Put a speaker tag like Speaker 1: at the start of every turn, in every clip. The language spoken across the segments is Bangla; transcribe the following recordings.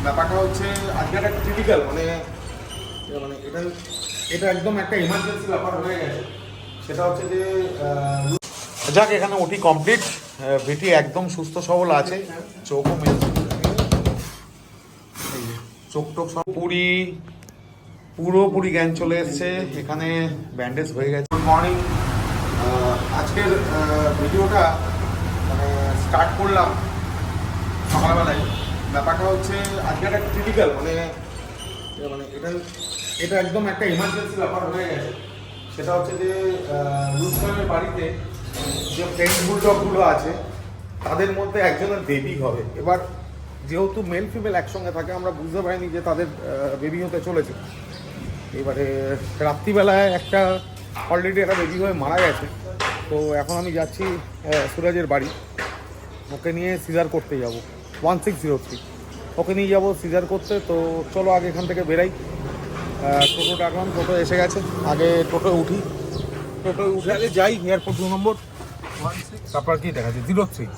Speaker 1: ব্যাপারটা হচ্ছে আজকে একটা ক্রিটিক্যাল মানে এটা এটা একদম একটা ইমার্জেন্সি ব্যাপার হয়ে গেছে। সেটা হচ্ছে যে যাক এখানে ওটি কমপ্লিট, বেটি একদম সুস্থ সবল আছে, চোখও চোখ টোক সব পুরোপুরি জ্ঞান চলে এসছে, এখানে ব্যান্ডেজ হয়ে গেছে। গুড মর্নিং, আজকের ভিডিওটা মানে স্টার্ট করলাম সকালবেলায়। ব্যাপারটা হচ্ছে আজকে একটা ক্রিটিক্যাল মানে এটা একদম একটা ইমার্জেন্সি ব্যাপার হয়ে গেছে। সেটা হচ্ছে যে রুস্তমের বাড়িতে যে ফ্রেঞ্চ বুলডগগুলো আছে তাদের মধ্যে একজনের বেবি হবে। এবার যেহেতু মেল ফিমেল একসঙ্গে থাকে, আমরা বুঝতে পারিনি যে তাদের বেবি হতে চলেছে। এবারে রাত্রিবেলায় একটা অলরেডি একটা বেবি হয়ে মারা গেছে। তো এখন আমি যাচ্ছি সুরাজের বাড়ি, ওকে নিয়ে সিজার করতে যাব 1603, ওকে নিয়ে যাবো সিজার করতে। তো চলো আগে এখান থেকে বেরাই। টোটো ডাকলাম, টোটো এসে গেছে, আগে টোটো উঠি, টোটো উঠে আগে যাই এয়ারপোর্ট 2 নম্বর, তারপর কি দেখা যায় 03।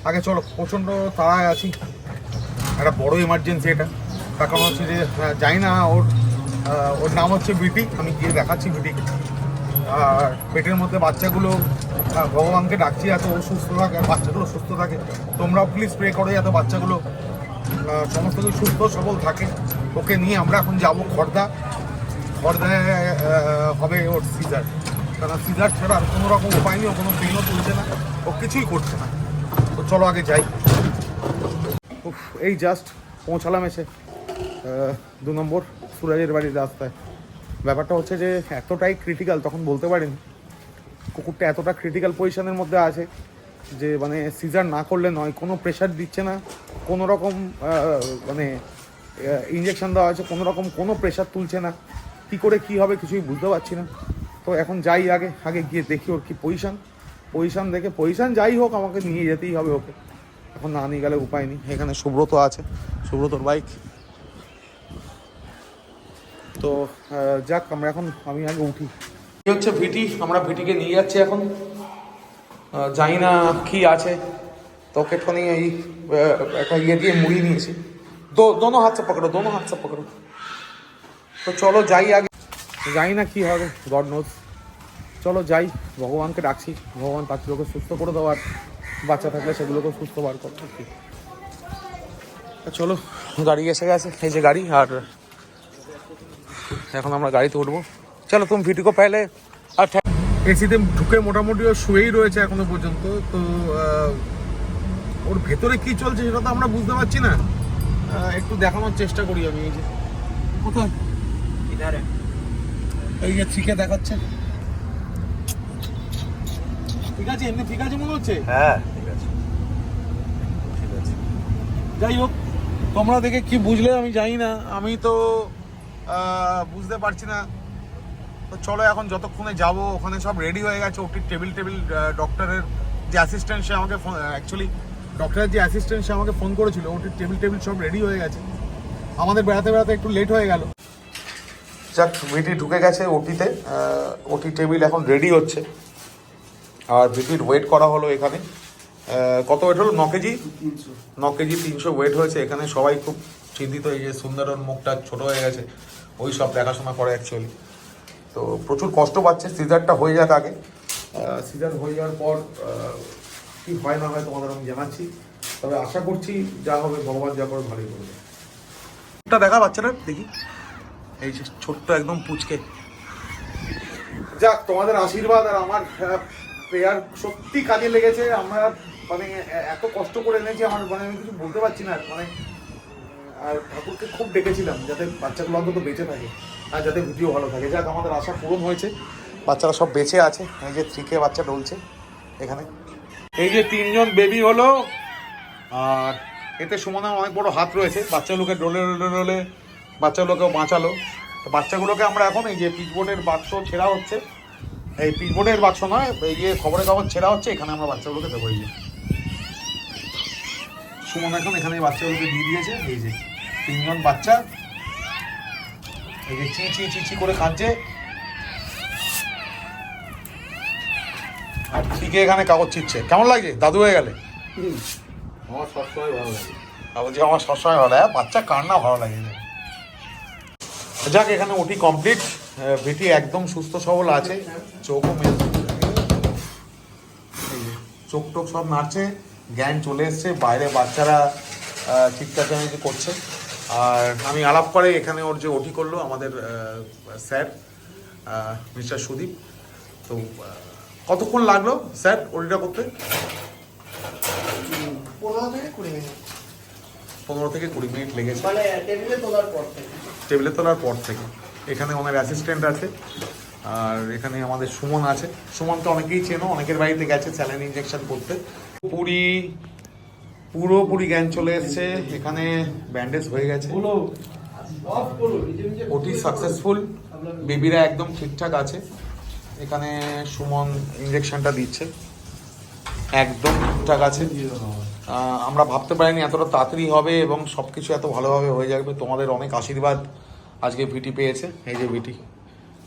Speaker 1: আগে চলো, প্রচণ্ড তাড়ায় আছি, একটা বড় ইমার্জেন্সি এটা। তার কারণ হচ্ছে যে যাই না, ওর নাম হচ্ছে বিটি, আমি গিয়ে দেখাচ্ছি বিটিকে। আর পেটের মধ্যে বাচ্চাগুলো ভগবানকে ডাকছি যাতে ও সুস্থ থাকে, বাচ্চাগুলো সুস্থ থাকে। তোমরাও প্লিজ প্রে করো যাতে বাচ্চাগুলো সমস্ত কিছু সুস্থ সবল থাকে। ওকে নিয়ে আমরা এখন যাবো খড়দায় হবে ওর সিজার, কারণ সিজার ছাড়া আর কোনো রকম উপায় নেই, ও কোনো পেনও তুলছে না, ও কিছুই করছে না। তো চলো আগে যাই। এই জাস্ট পৌঁছালাম এসে 2 নম্বর সুরাজের বাড়ির রাস্তায়। ব্যাপারটা হচ্ছে যে এতটাই ক্রিটিক্যাল, তখন বলতে পারিনি কুকুরটা এতটা ক্রিটিক্যাল পজিশনের মধ্যে আছে যে মানে সিজার না করলে নয়। কোনো প্রেশার দিচ্ছে না, কোনো রকম মানে ইঞ্জেকশন দেওয়া হয়েছে, কোনো রকম কোনো প্রেশার তুলছে না। কী করে কী হবে কিছুই বুঝতে পারছি না। তো এখন যাই, আগে গিয়ে দেখি ওর কী পজিশান দেখে, পজিশান যাই হোক আমাকে নিয়ে যেতেই হবে ওকে, এখন না নিয়ে গেলে উপায় নেই। এখানে সুব্রত আছে, সুব্রতর বাইক। তো যাক আমি আগে উঠি। এই হচ্ছে ভিটি, আমরা ভিটিকে নিয়ে যাচ্ছি এখন। জানি না কি আছে, তো কেটখানি এই একটা ইয়ে দিয়ে মুড়ি নিয়েছি। দোনো হাত সে পকড়ো। তো চলো যাই আগে, জানি না কি হবে, গড নোজ। চলো যাই, ভগবানকে ডাকছি, ভগবান বাচ্চাগুলোকে সুস্থ করে দেওয়ার, বাচ্চা থাকলে সেগুলোকে সুস্থ বার করতে। চলো, গাড়ি এসে গেছে, এই যে গাড়ি। আর এখন আমরা গাড়িতে উঠবো। চলো তুমি ভিডিও পেলে। আর এসিতে ঢুকে মোটামুটি ও শুয়েই রয়েছে এখনো পর্যন্ত। তো ওর ভেতরে কি চলছে সেটা তো আমরা বুঝতে পারছি না। একটু দেখানোর চেষ্টা করি আমি। এই যে কোথায়, এই যে ঠিকে দেখাচ্ছে, ঠিক আছে, এমনি ঠিক আছে মনে হচ্ছে।
Speaker 2: হ্যাঁ ঠিক আছে।
Speaker 1: যাই হোক, তোমরা দেখে কি বুঝলে আমি জানি না, আমি তো বুঝতে পারছি না। তো চলো এখন যতক্ষণে যাব, ওখানে সব রেডি হয়ে গেছে। ওটির টেবিল ডক্টরের যে অ্যাসিস্ট্যান্ট সে আমাকে ডক্টরের যে অ্যাসিস্ট্যান্ট সে আমাকে ফোন করেছিল, ওটির টেবিল সব রেডি হয়ে গেছে। আমাদের বেড়াতে একটু লেট হয়ে গেল। যাক, ভিটি ঢুকে গেছে ওটিতে, ওটি টেবিল এখন রেডি হচ্ছে। আর ভিটির ওয়েট করা হলো এখানে, কত ওয়েট হলো? 9 কেজি 300 ওয়েট হয়েছে এখানে। সবাই খুব চিন্তিত, এই যে সুন্দরের মুখটা ছোট হয়ে গেছে, ওই সব দেখাশোনা করে অ্যাকচুয়ালি। তো প্রচুর কষ্ট পাচ্ছে। সিজারটা হয়ে যাক আগে, সিজার হয়ে যাওয়ার পর কি হয় না হয় তোমাদের আমি জানাচ্ছি। তবে আশা করছি যা হবে ভগবান যা করে ভালোই করবে। এটা দেখা বাচ্চারা দেখি, এই যে ছোট্ট একদম পুচকে। যাক, তোমাদের আশীর্বাদ আর আমার প্রেয়ার সত্যি কাজে লেগেছে। আমরা মানে এত কষ্ট করে এনেছি, আমার মানে আমি কিছু বলতে পারছি না মানে। আর ঠাকুরকে খুব ডেকেছিলাম যাতে বাচ্চাগুলো অন্তত বেঁচে থাকে আর যাতে ভিডিও ভালো থাকে। যাক, আমাদের আশা পূরণ হয়েছে, বাচ্চারা সব বেঁচে আছে। এই যে 3K বাচ্চা ডলছে এখানে। এই যে 3জন বেবি হলো, আর এতে সুমনের অনেক বড় হাত রয়েছে। বাচ্চাগুলোকে ডলে বাচ্চাগুলোকেও বাঁচালো। তো বাচ্চাগুলোকে আমরা এখন এই যে পিচবোর্ডের বাক্স ছেঁড়া হচ্ছে, এই পিচবোর্ডের বাক্স নয়, এই যে খবরের কাগজ ছেঁড়া হচ্ছে, এখানে আমরা বাচ্চাগুলোকে দেবো। এই যে সুমন এখন এখানে বাচ্চাগুলোকে দিয়ে দিয়েছে। এই যে 3জন বাচ্চা, এই যে চি করে কাঁদছে। আর ঠিক এদিকে এখানে কাগজ ছিটছে, কেমন লাগছে দাদু হয়ে গেলে?
Speaker 2: আমার সবসময় ভালো লাগে।
Speaker 1: বলছি আমার সবসময় ভালো লাগে, বাচ্চা কার না ভালো লাগে। যাক, এখানে ওটি কমপ্লিট, বেটি একদম সুস্থ সবল আছে, চোখও মেল, চোখ টোক সব নাড়ছে, জ্ঞান চলে এসছে, বাইরে বাচ্চারা চিৎকার করছে। আর আমি আলাপ করে এখানে ওর যে ওটি করলো আমাদের স্যার মিস্টার সুদীপ, তো কতক্ষণ লাগলো স্যার ওটিটা করতে? 15 থেকে 20 মিনিট লেগেছে,
Speaker 2: মানে টেবিলে তোলার পর থেকে।
Speaker 1: টেবিলে তোলার পর থেকে। এখানে ওনার অ্যাসিস্ট্যান্ট আছে, আর এখানে আমাদের সুমন আছে। সুমনকে অনেকেই চেনো, অনেকের বাড়িতে গেছে স্যালাইন ইঞ্জেকশন করতে। পুরোপুরি জ্ঞান চলে এসছে, এখানে ব্যান্ডেজ হয়ে গেছে, ওটি সাকসেসফুল, বেবিরা একদম ঠিকঠাক আছে। এখানে সুমন ইঞ্জেকশনটা দিচ্ছে, একদম ঠিকঠাক আছে। আমরা ভাবতে পারিনি এতটা তাড়াতাড়ি হবে এবং সব কিছু এত ভালোভাবে হয়ে যাবে। তোমাদের অনেক আশীর্বাদ আজকে ভিটি পেয়েছে, এই যে ভিটি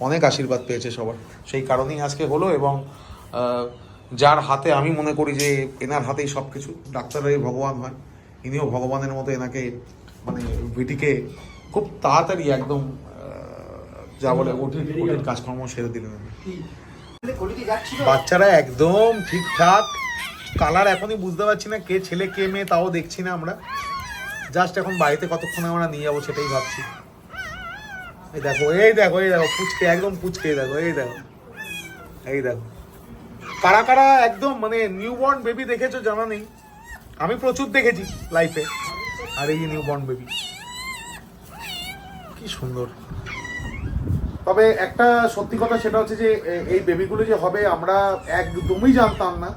Speaker 1: অনেক আশীর্বাদ পেয়েছে সবার, সেই কারণেই আজকে হলো। এবং যার হাতে আমি মনে করি যে এনার হাতেই সব কিছু, ডাক্তাররাই ভগবান হয়, ইনিও ভগবানের মতো এনাকে মানে ভিটিকে খুব তাড়াতাড়ি একদম যা বলে ওটির কাজকর্ম সেরে দিলেন। বাচ্চারা একদম ঠিকঠাক, কালার এখনই বুঝতে পারছি না কে ছেলে কে মেয়ে, তাও দেখছি না আমরা, জাস্ট এখন বাড়িতে কতক্ষণে আমরা নিয়ে যাবো সেটাই ভাবছি। এই দেখো এই দেখো এই দেখো পুচকে, একদম পুচকে, দেখো এই দেখো এই দেখো। কারা কারা একদম মানে নিউবর্ন বেবি দেখেছো জানা নেই, আমি প্রচুর দেখেছি লাইফে। আর এই যে নিউবর্ন বেবি কি সুন্দর। তবে একটা সত্যি কথা, সেটা হচ্ছে যে এই বেবিগুলো যে হবে আমরা একদমই জানতাম না।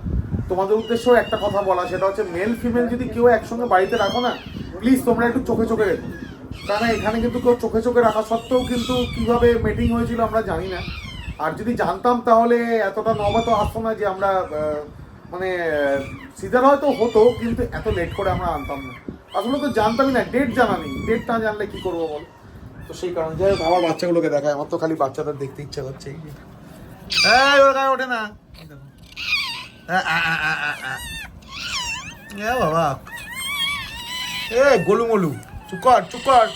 Speaker 1: তোমাদের উদ্দেশ্যেও একটা কথা বলা, সেটা হচ্ছে মেল ফিমেল যদি কেউ একসঙ্গে বাড়িতে রাখো না, প্লিজ তোমরা একটু চোখে চোখে রেখো। কারণ এখানে কিন্তু কেউ চোখে চোখে রাখা সত্ত্বেও কিন্তু কিভাবে মিটিং হয়েছিল আমরা জানি না। আর যদি জানতাম তাহলে এতটা নবাত আসতো না যে আমরা মানে সিজার হয়তো হতো, কিন্তু এত লেট করে আমরা আনতাম না। আসলে তো জানতামই না, ডেট জানা নেই, ডেট না জানলে কি করবো বল। তো সেই কারণে যাই হোক, আমার বাচ্চাগুলোকে দেখায়, আমার তো খালি বাচ্চাদের দেখতে ইচ্ছা করছে। ওঠে না বাবা, এ গোলু মোলু, চুপ কর চুপ কর।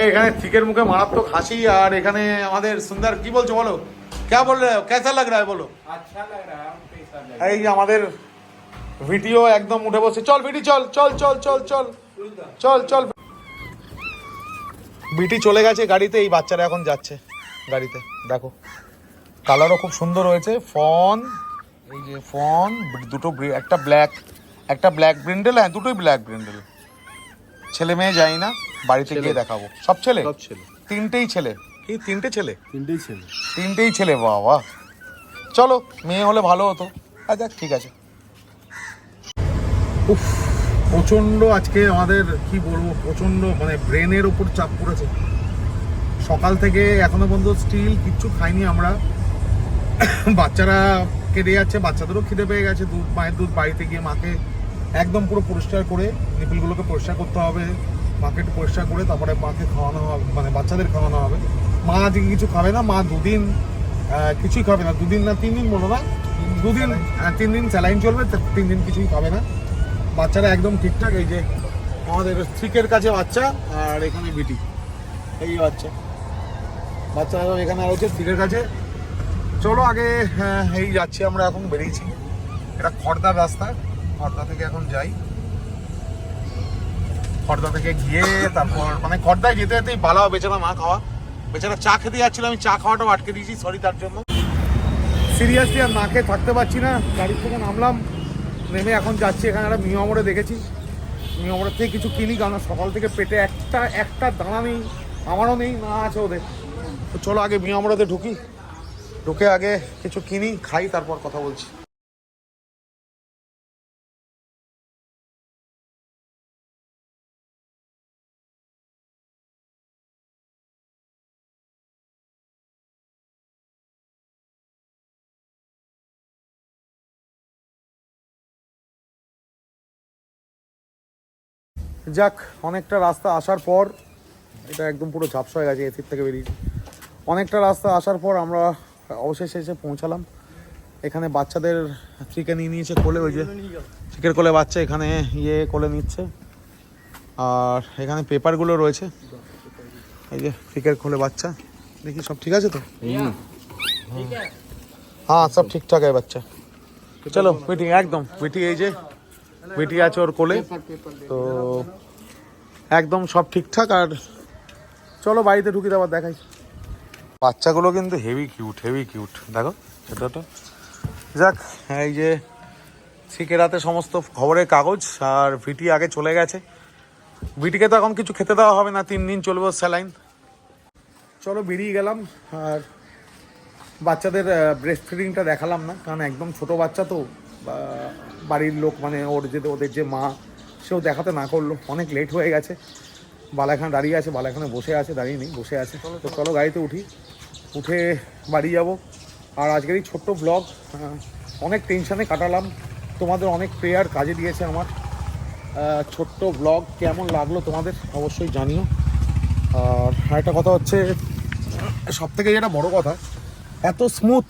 Speaker 1: এখানে থিকের মুখে মারাত্মক হাসি, আর এখানে আমাদের সুন্দর কি বলছো বলো, কে বল রে, কেসা লাগ রা বলো?
Speaker 2: আচ্ছা লাগ রা হ্যাঁ,
Speaker 1: এই যে আমাদের ভিডিও একদম উঠে বসে, চল বিটি চল চল চল চল চল চল চল। বিটি চলে গেছে গাড়িতে, এই বাচ্চারা এখন যাচ্ছে গাড়িতে। দেখো কালারও খুব সুন্দর হয়েছে, ফন, এই যে ফন দুটো, একটা ব্ল্যাক ব্রিন্ডেল, হ্যাঁ দুটোই ব্ল্যাক ব্রিন্ডেল। ছেলে মেয়ে যাই না, বাড়িতে গিয়ে দেখাবো। সব ছেলে?
Speaker 2: সব ছেলে।
Speaker 1: তিনটেই ছেলে? কি তিনটে ছেলে?
Speaker 2: তিনটেই ছেলে।
Speaker 1: বাবা, চলো মেয়ে হলে ভালো হতো। আচ্ছা ঠিক আছে। উফ, প্রচণ্ড আজকে আমাদের কি বলবো, প্রচণ্ড মানে ব্রেনের ওপর চাপ পড়েছে। সকাল থেকে এখনো পর্যন্ত স্টিল কিচ্ছু খাইনি আমরা। বাচ্চারা কেটে যাচ্ছে, বাচ্চাদেরও খিদে পেয়ে গেছে। মায়ের দুধ বাড়িতে গিয়ে মাকে একদম পুরো পরিষ্কার করে, নিপিলগুলোকে পরিষ্কার করতে হবে, মাকে একটু পরিষ্কার করে তারপরে মাকে খাওয়ানো হবে, মানে বাচ্চাদের খাওয়ানো হবে। মা আজকে কিছু খাবে না, মা দুদিন কিছুই খাবে না, 2 দিন না 3 দিন বলো না, 2 দিন 3 দিন স্যালাইন চলবে, 3 দিন কিছুই খাবে না। বাচ্চারা একদম ঠিকঠাক। এই যে আমাদের থিকের কাছে বাচ্চা, আর এখানে বিটি, এই বাচ্চা এখানে রয়েছে থিকের কাছে। চলো আগে, এই যাচ্ছি আমরা, এখন বেরিয়েছি। এটা খড়দার রাস্তা, খড়দা থেকে এখন যাই। খড়দা থেকে গিয়ে তারপর মানে খড়দায় যেতে যেতেই পালাও বেচারা মা খাওয়া, বেচারা চা খেতে যাচ্ছিল, আমি চা খাওয়াটাও আটকে দিয়েছি, সরি তার জন্য। সিরিয়াসলি আর না খেয়ে থাকতে পারছি না। গাড়ি থেকে নামলাম, নেমে এখন যাচ্ছি। এখানে একটা মিয়ামোড়ে দেখেছি, মিয়ামোড়ের থেকে কিছু কিনি, কারণ সকাল থেকে পেটে একটা দানা নেই, আমারও নেই, না আছে ওদের। তো চলো আগে মিয়ামোড়েতে ঢুকে আগে কিছু কিনি, খাই, তারপর কথা বলছি। যাক, অনেকটা রাস্তা আসার পর, এটা একদম পুরো ঝাপসা হয়ে গেছে এসির থেকে বেরিয়েছি, অনেকটা রাস্তা আসার পর আমরা অবশেষে এসে পৌঁছালাম। এখানে বাচ্চাদের চিকেন নিয়ে নিয়েছে কোলে, ওই যে চিকের কোলে বাচ্চা এখানে কোলে নিচ্ছে। আর এখানে পেপারগুলো রয়েছে, এই যে চিকের কোলে বাচ্চা, দেখি সব ঠিক আছে তো? হ্যাঁ সব ঠিকঠাক আছে বাচ্চা। চলো বেটি, একদম বেটি, এই যে বেটি আছে ওর কোলে, তো একদম সব ঠিকঠাক। আর চলো বাড়িতে ঢুকি, আবার দেখাই। বাচ্চাগুলো কিন্তু হেভি কিউট, হেভি কিউট, দেখো ছোটটা। যাক, এই যে শিখের হাতে সমস্ত খবরের কাগজ, আর ভিটি আগে চলে গেছে। ভিটিকে তো এখন কিছু খেতে দেওয়া হবে না, 3 দিন চলবে স্যালাইন। চলো বেরিয়ে গেলাম। আর বাচ্চাদের ব্রেস্ট ফিডিংটা দেখালাম না, কারণ একদম ছোট বাচ্চা তো, বাড়ির লোক মানে ওদের যে মা, সেও দেখাতে না করলো, অনেক লেট হয়ে গেছে। বালা এখানে দাঁড়িয়ে আছে, বালা এখানে বসে আছে, দাঁড়িয়ে নেই, বসে আছে। তো চলো গাড়িতে উঠে বাড়ি যাব। আর আজকের এই ছোট্ট ব্লগ অনেক টেনশানে কাটালাম, তোমাদের অনেক প্রেয়ার কাজে দিয়েছে আমার। ছোট্ট ব্লগ কেমন লাগলো তোমাদের অবশ্যই জানিও। আর আরেকটা কথা হচ্ছে, সবথেকে যেটা বড় কথা, এত স্মুথ,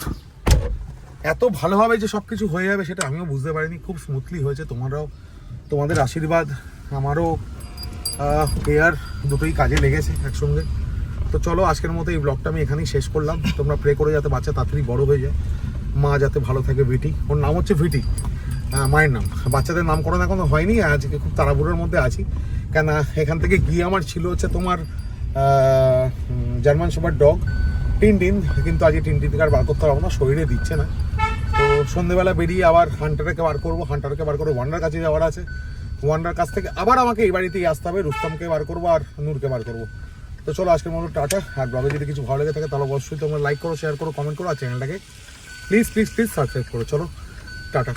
Speaker 1: এত ভালোভাবে যে সব কিছু হয়ে যাবে সেটা আমিও বুঝতে পারিনি। খুব স্মুথলি হয়েছে। তোমাদের আশীর্বাদ, আমারও প্রেয়ার, দুটোই কাজে লেগেছে একসঙ্গে। তো চলো আজকের মতো এই ব্লগটা আমি এখানেই শেষ করলাম। তোমরা প্রে করে যাতে বাচ্চা তাড়াতাড়ি বড় হয়ে যায়, মা যাতে ভালো থাকে। ভিটি, ওর নাম হচ্ছে ভিটি, মায়ের নাম। বাচ্চাদের নামকরণ এখনো হয়নি, আজকে খুব তাড়াহুড়োর মধ্যে আছি। কেন এখান থেকে গিয়ে আমার ছিল হচ্ছে তোমার জার্মান শেপার্ড ডগ টিনটিন, কিন্তু আজকে টিনটিনকে আর বার করতে পারবো না, শরীরে দিচ্ছে না। তো সন্ধ্যেবেলা বেরিয়ে আবার হান্টারকে বার করবো, ওয়ান্ডার কাছে যাওয়ার আছে। ওয়ান্ডার কাছ থেকে আবার আমাকে এই বাড়িতেই আসতে হবে, রুস্তমকে বার করবো আর নূরকে বার করবো। তো চলো আজকের মতো টাটা। আর ব্লগে যদি কিছু ভালো লেগে থাকে তাহলে অবশ্যই তোমরা লাইক করো, শেয়ার করো, কমেন্ট করো, আর চ্যানেলটাকে প্লিজ সাবস্ক্রাইব করো। চলো টাটা।